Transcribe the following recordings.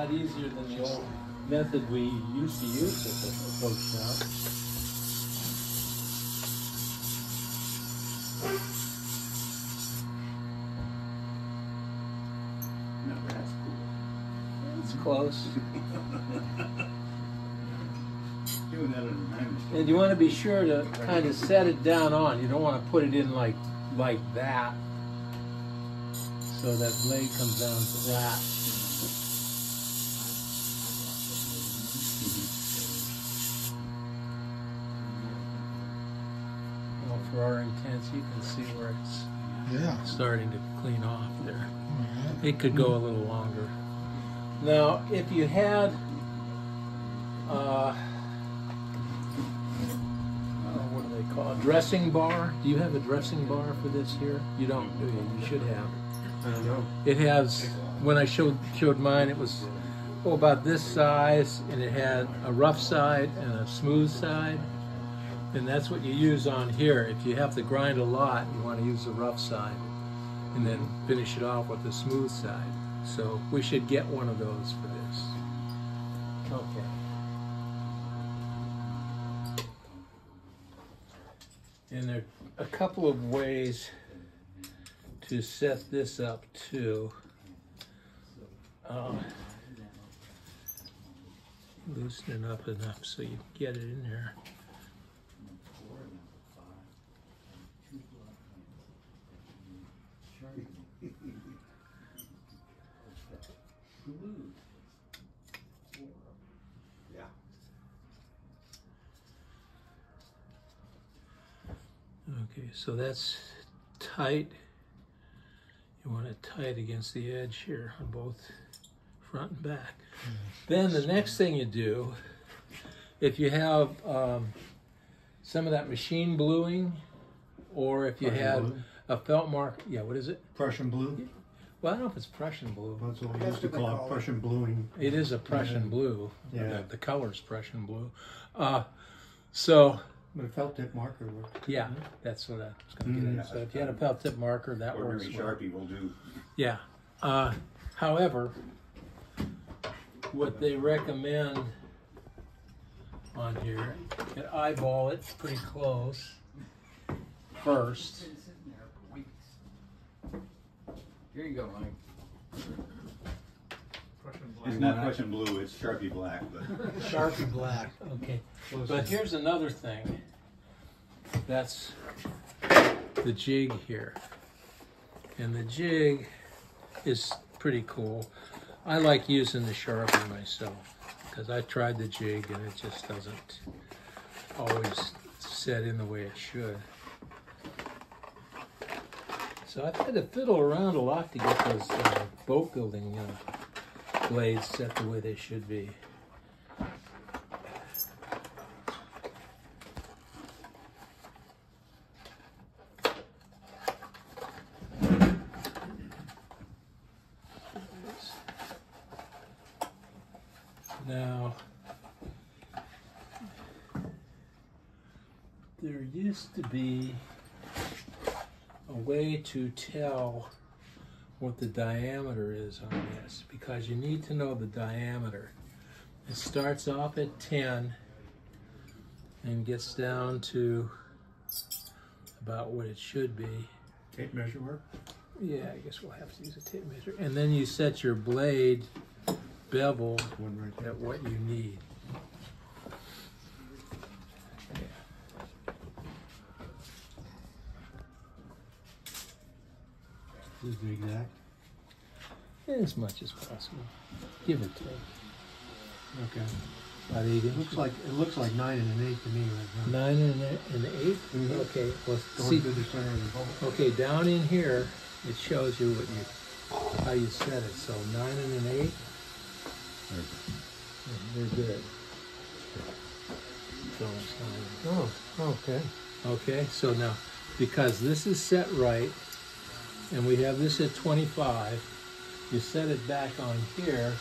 lot easier than the old method we used to use at the boat shop. No, that's cool. It's close. Doing that in a And you want to be sure to kind of set it down on. You don't want to put it in like that, so that blade comes down flat. Well, for our intents, you can see where it's starting to clean off there. It could go a little longer. Now, if you had what do they call it? Dressing bar? Do you have a dressing bar for this here? You don't, do you? You should have. I don't know. It has, when I showed mine, it was about this size, and it had a rough side and a smooth side. And that's what you use on here. If you have to grind a lot, you want to use the rough side and then finish it off with the smooth side. So we should get one of those for this. Okay. And there are a couple of ways to set this up too. Loosen it up enough so you get it in there. Okay, so that's tight. You want it tight against the edge here on both front and back. Then the next thing you do, if you have some of that machine bluing, or if you had a felt mark, what is it? Prussian blue? Well, I don't know if it's Prussian blue. That's what we used to call it, Prussian bluing. It is a Prussian blue. Yeah. The color's Prussian blue. But a felt tip marker works. Yeah, that's what I was going to get at. So if you had a felt tip marker, that works well. Sharpie will do. Yeah. However, what they recommend on here, you eyeball it pretty close first. Here you go, Mike. It's not Prussian blue, it's Sharpie black. But. Sharpie black, okay. But here's another thing. That's the jig here. And the jig is pretty cool. I like using the Sharpie myself because I tried the jig and it just doesn't always set in the way it should. So I've had to fiddle around a lot to get those boat building blades set the way they should be. Now, there used to be a way to tell what the diameter is on this, because you need to know the diameter. It starts off at 10 and gets down to about what it should be. Tape measure work? Yeah, I guess we'll have to use a tape measure. And then you set your blade bevel at what you need. This is the exact? As much as possible. Give or take. Okay. About 8 inches. It looks like 9 1/8 to me right now. 9 1/8? Mm-hmm. Okay. Well, Going see, through the center of the bolt. okay, down in here, it shows you how you set it. So 9 1/8. They're good. So it's 9. Oh, okay. Okay, so now, because this is set right, and we have this at 25, you set it back on here,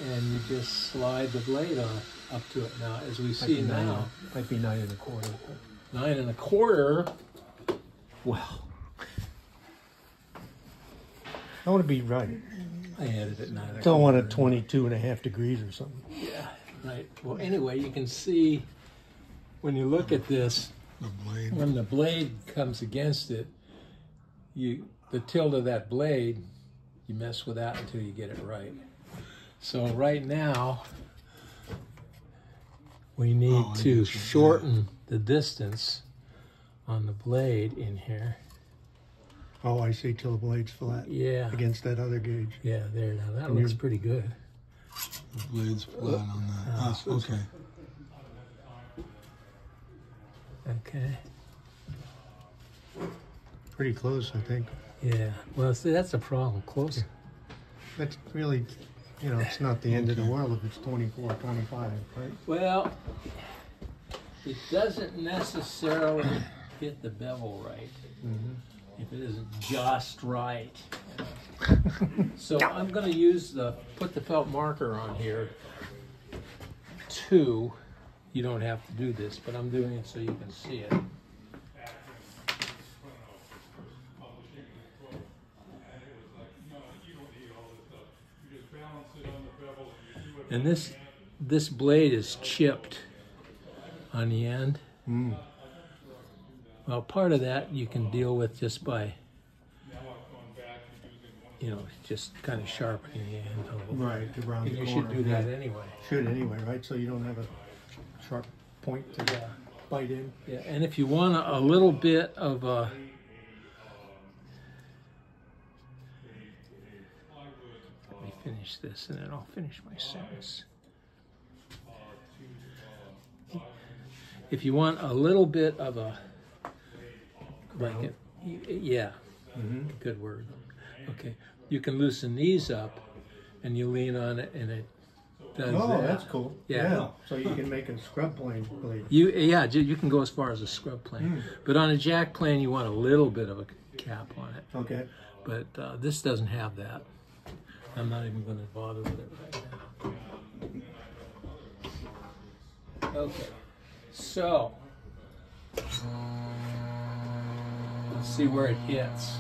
and you just slide the blade on up to it. Now, as we see now, might be 9 1/4. 9 1/4. Well, I want to be right. I added it 9. Don't want it 22.5 degrees or something. Yeah, right. Well, anyway, you can see when you look at this, The blade. when the blade comes against it, the tilt of that blade, you mess with that until you get it right. So right now, we need I to get you, shorten the distance on the blade in here. Oh, I see, till the blade's flat. Yeah. Against that other gauge. Yeah, there. Now that And looks you're- pretty good. The blade's flat on that. Ah, okay. Okay. Pretty close, I think. Yeah. Well, see, that's a problem. Close. That's really, you know, it's not the end of the world if it's 24, 25, right? Well, it doesn't necessarily hit the bevel right if it isn't just right. So I'm going to use put the felt marker on here. 2. You don't have to do this, but I'm doing it so you can see it. And this blade is chipped on the end. Well, part of that you can deal with just by, you know, just kind of sharpening the end a little bit. Right, around And the you corner. should do that anyway. Should anyway, right? So you don't have a sharp point to bite in. Yeah, and if you want a little bit of a, let me finish this and then I'll finish my sentence. If you want a little bit of a, like it, yeah, good word. Okay, you can loosen these up and you lean on it and it does Oh, that. that's cool. Yeah. So you can make a scrub plane blade. You can go as far as a scrub plane, but on a jack plane you want a little bit of a cap on it. Okay. But this doesn't have that. I'm not even going to bother with it right now. Okay, so let's see where it hits.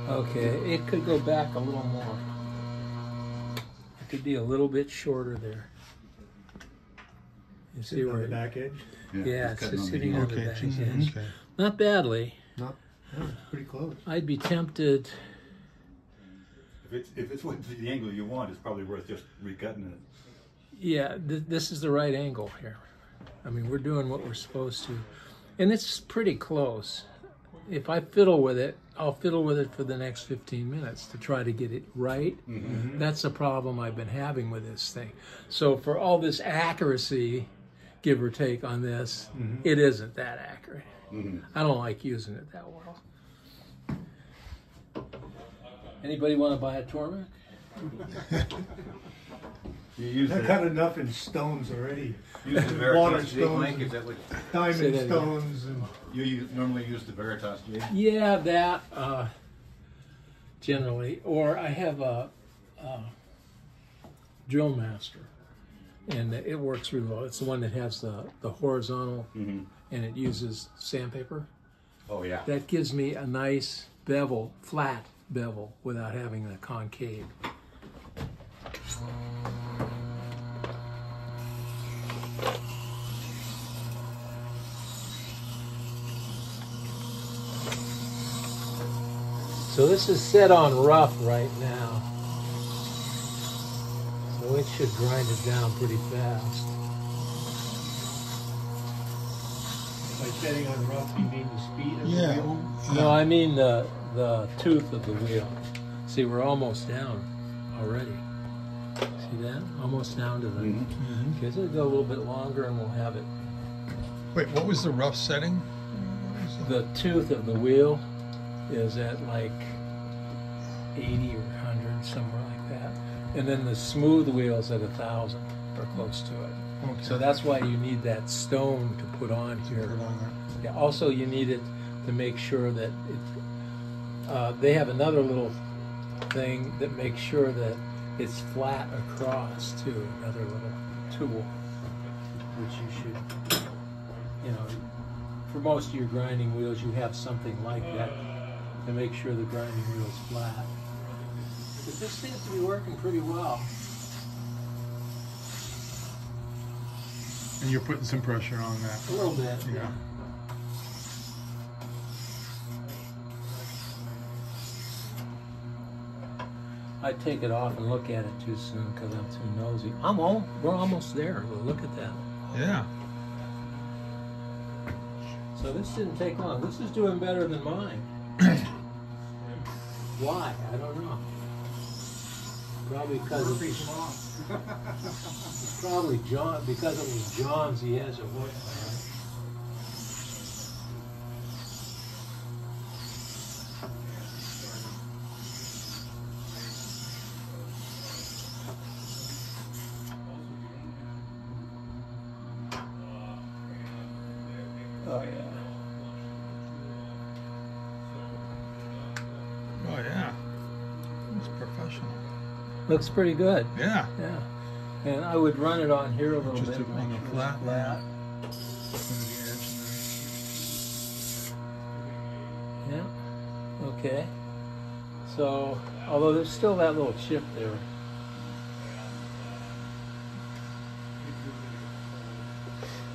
Okay, it could go back a little more. It could be a little bit shorter there. You see On where the it, back edge? yeah, it's cutting just on the sitting heel. on the Okay, back just- edge. okay. Not badly. Not, no, it's pretty close. I'd be tempted. If it's with the angle you want, it's probably worth just recutting it. Yeah, this is the right angle here. I mean, we're doing what we're supposed to. And it's pretty close. If I fiddle with it, I'll fiddle with it for the next 15 minutes to try to get it right. That's a problem I've been having with this thing. So for all this accuracy, give or take on this, it isn't that accurate. I don't like using it that well. Anybody want to buy a Tormek? You use I've the, got enough in stones already. use the Water Veritas jig stones link. and Is that what Say diamond that again. stones and normally use the Veritas jig? Yeah, that generally. Or I have a Drill Master, and it works really well. It's the one that has the horizontal, and it uses sandpaper. Oh yeah. That gives me a nice bevel, flat bevel, without having the concave. So this is set on rough right now. So it should grind it down pretty fast. by setting on rough, you mean the speed of the Yeah. wheel? No, I mean the tooth of the wheel. See, we're almost down already. See that? Almost down to the... Okay, so it'll go a little bit longer and we'll have it. Wait, what was the rough setting? The tooth of the wheel is at like 80 or 100, somewhere like that. And then the smooth wheel's at 1,000 or close to it. Okay. So that's why you need that stone to put on here. Yeah, also, you need it to make sure that it, they have another little thing that makes sure that it's flat across too. Another little tool, which you should, you know, for most of your grinding wheels, you have something like that to make sure the grinding wheel is flat. But this seems to be working pretty well. And you're putting some pressure on that. A little bit. Yeah. I take it off and look at it too soon because I'm too nosy. We're almost there. Well, look at that. Yeah. So this didn't take long. This is doing better than mine. Why? I don't know. Probably because it's probably John. Because it was John's, he has it working. Right? Oh yeah. Oh yeah. It's professional. Looks pretty good. Yeah. Yeah. And I would run it on here a little Just bit. on make the sure flat. it's flat. Yeah. Okay. So, although there's still that little chip there.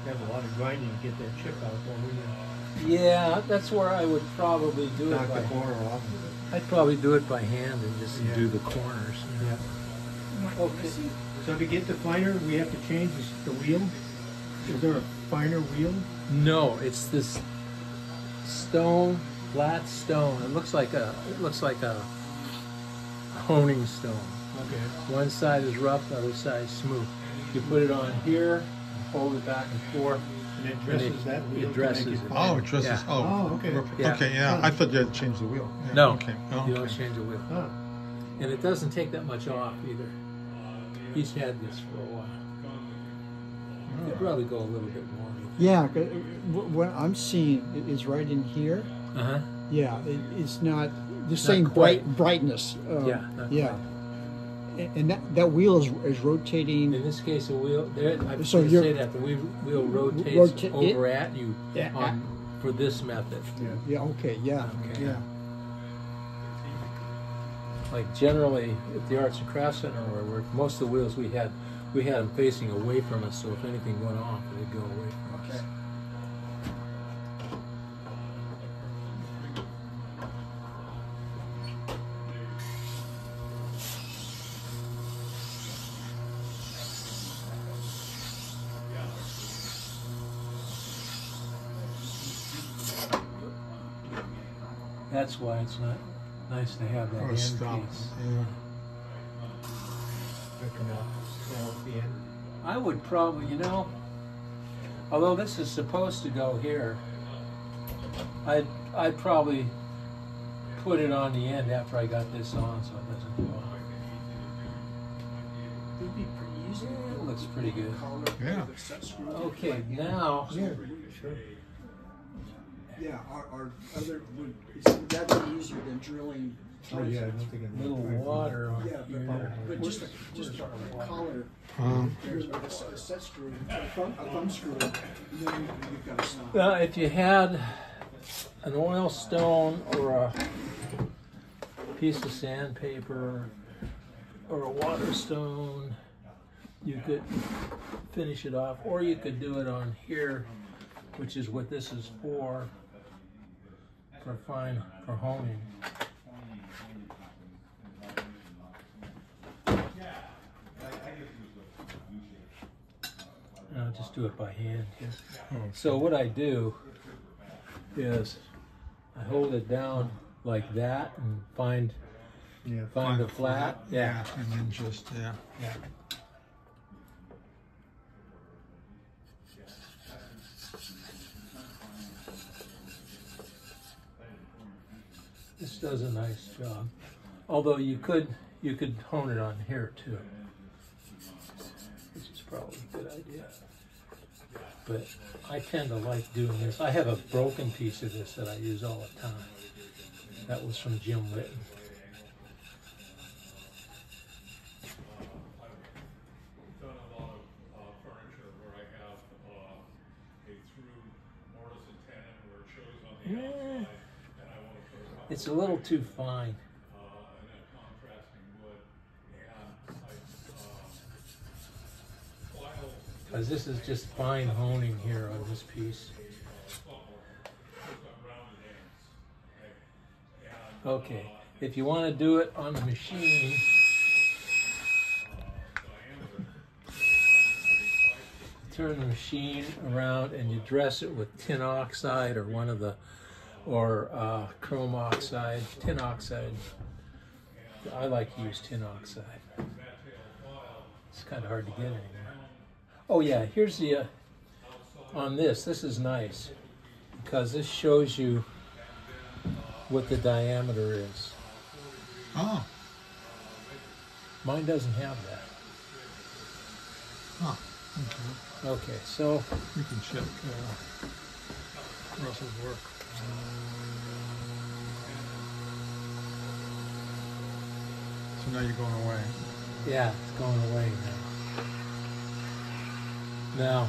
You have a lot of grinding to get that chip out, don't Yeah, that's where I would probably do you? it Knock by the corner off. I'd probably do it by hand and just Yeah. do the corners. Yeah. Okay. So to get the finer, we have to change the wheel? Is there a finer wheel? No, it's this stone, flat stone. It looks like a honing stone. Okay. One side is rough, the other side is smooth. You put it on here, hold it back and forth. And it dresses that wheel? It to make dresses it. Oh, it dresses. Yeah. Oh, Oh, okay. Yeah. Okay, yeah. I thought you had to change the wheel. Yeah. No, Okay. Oh, you don't okay. change the wheel. Huh. And it doesn't take that much off either. He's had this for a while. It'd probably go a little bit more. Yeah, 'cause what I'm seeing is right in here. Uh-huh. Yeah, it's not the same quite. brightness. Yeah, not yeah. And that wheel is rotating. In this case, the wheel, there, I So should you're- say that the wheel rotates over at you for this method. Yeah. Okay. Yeah. Okay. Yeah. Like generally at the Arts and Crafts Center where we work, most of the wheels we had them facing away from us, so if anything went off, they'd go away from us. That's why it's not nice to have that Or end stop. piece. Yeah. At the end. I would probably, although this is supposed to go here, I'd probably put it on the end after I got this on so it doesn't go off. It'd be pretty easy. It looks pretty good. Yeah. Okay, now, Yeah, sure. Yeah, our other would that be easier than drilling? Oh, yeah, I don't think it. little water on Yeah, here. but just a collar. Um, Here's a set screw, a thumb screw, and then you've got to stop. Now, if you had an oil stone or a piece of sandpaper or a water stone, you could finish it off, or you could do it on here, which is what this is for honing. I'll just do it by hand here. So what I do is I hold it down like that and find the flat. Yeah. And then just, yeah. Yeah. This does a nice job. Although you could hone it on here too, which is probably a good idea. But I tend to like doing this. I have a broken piece of this that I use all the time. That was from Jim Whitten. It's a little too fine. Because this is just fine honing here on this piece. Okay, if you want to do it on the machine, turn the machine around and you dress it with tin oxide or one of the, or chrome oxide, tin oxide. I like to use tin oxide. It's kind of hard to get anymore. Oh yeah, here's the, on this is nice because this shows you what the diameter is. Oh. Mine doesn't have that. Huh. Okay, so We can check Russell's work. So now you're going away. yeah, it's going away now. Now,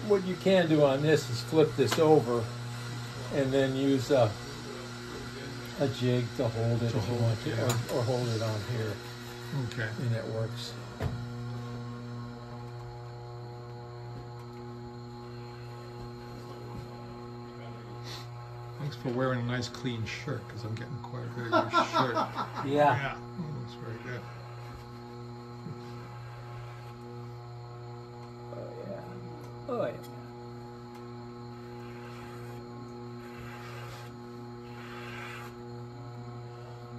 what you can do on this is flip this over and then use a jig to hold it if you want to, or hold it on here, Okay. and it works. Thanks for wearing a nice clean shirt, because I'm getting quite a bit of your shirt. Yeah. Yeah. Oh, looks very good. Oh yeah. Oh yeah.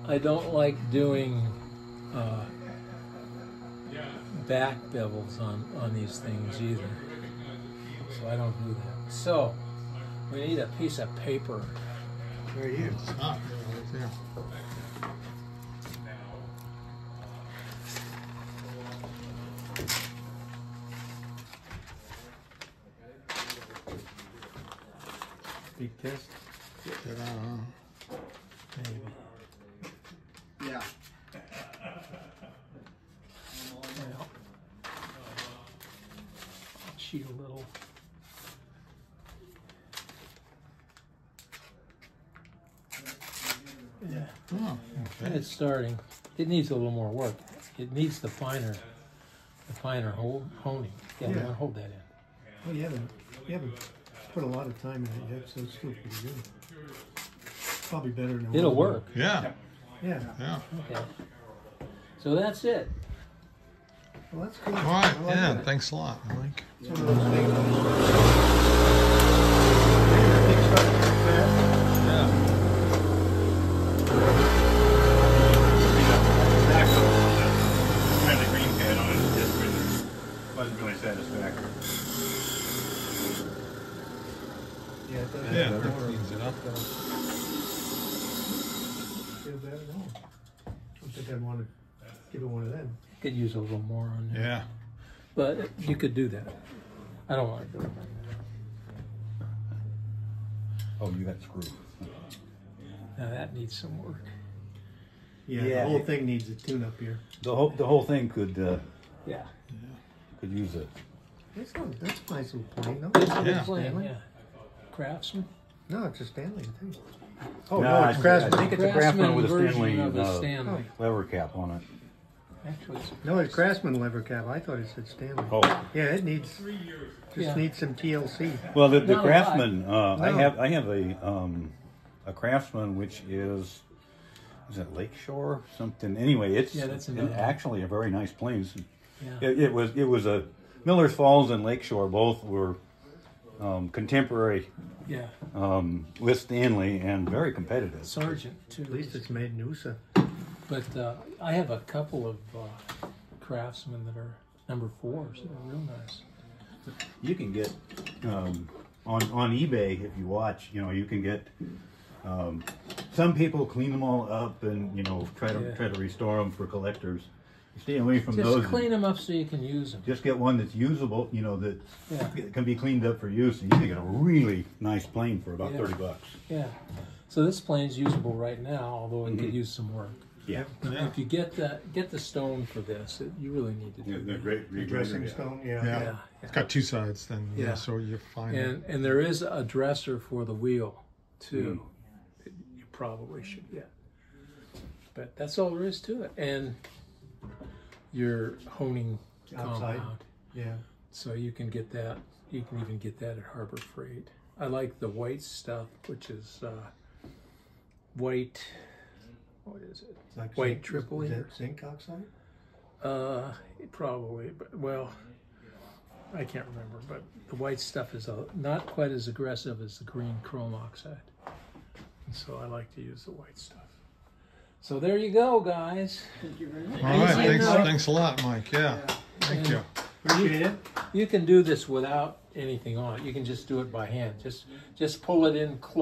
I don't like doing back bevels on these things either, so I don't do that. So we need a piece of paper. Right here. Ah, right there. Big test. Ta-da. Maybe. Yeah. Well, cheat a little. Yeah, Oh, okay. it's starting. It needs a little more work. It needs the finer honing. Yeah, you Yeah. want to hold that in. Well, you haven't put a lot of time in it yet, so it's still pretty good. Probably better than it It'll was. work. Yeah. Yeah. Yeah. Okay. So that's it. Well, that's good. All right. I like Yeah. that. Thanks a lot, Mike. It's one of those things. Big stuff like that. Yeah. Had the green pad on it, it just really wasn't really satisfactory. Yeah, it does. Yeah. That cleans it up. Feel bad at all. I don't think I'd want to give it one of them. Could use a little more on there. Yeah. But you could do that. I don't want to do it. Oh, you got screwed. Now that needs some work. Yeah, Yeah. the whole thing needs a tune-up here. The whole thing could Yeah. use it. That's a nice little plane, though. It's a Yeah. good plan, Stanley? yeah. Craftsman. No, it's a Stanley, I think. Oh, Nah, no, it's I Craftsman. think it's a Craftsman with a version Stanley of the Stanley. lever cap on it. Actually, it's No, it's Craftsman lever cap. I thought it said Stanley. Oh, Yeah, it needs Yeah. needs some TLC. well, the No, Craftsman. I No. have a Craftsman which is it Lakeshore something? Anyway, it's Yeah, that's another one. actually a very nice plane. yeah. It was a Miller's Falls and Lakeshore. Both were contemporary Yeah. with Stanley and very competitive. Sergeant too. At least it's made in USA. But I have a couple of Craftsmen that are number 4s that are real nice. You can get on eBay if you watch. You can get some people clean them all up and try to restore them for collectors. Stay away from Just those. clean them up so you can use them. Just get one that's usable. That Yeah. can be cleaned up for use. And you can get a really nice plane for about Yeah. $30. Yeah. So this plane's usable right now, although it could use some work. Yeah. If you get the stone for this, you really need to do They're that. great. The dressing stone, yeah. Yeah. Yeah. It's got two sides then. Yeah. So you're fine. And there is a dresser for the wheel too. probably should get. But that's all there is to it. And your honing Outside. compound. Yeah. So you can get that. You can even get that at Harbor Freight. I like the white stuff, which is white. What is it? It's like White zinc- triple is E. that zinc oxide? Probably, but well, I can't remember. But the white stuff is not quite as aggressive as the green chrome oxide, and so I like to use the white stuff. So there you go, guys. Thank you very much. All right, Easy enough. thanks a lot, Mike. Yeah, thank you. Appreciate it. You can do this without anything on it. You can just do it by hand. Just pull it in close.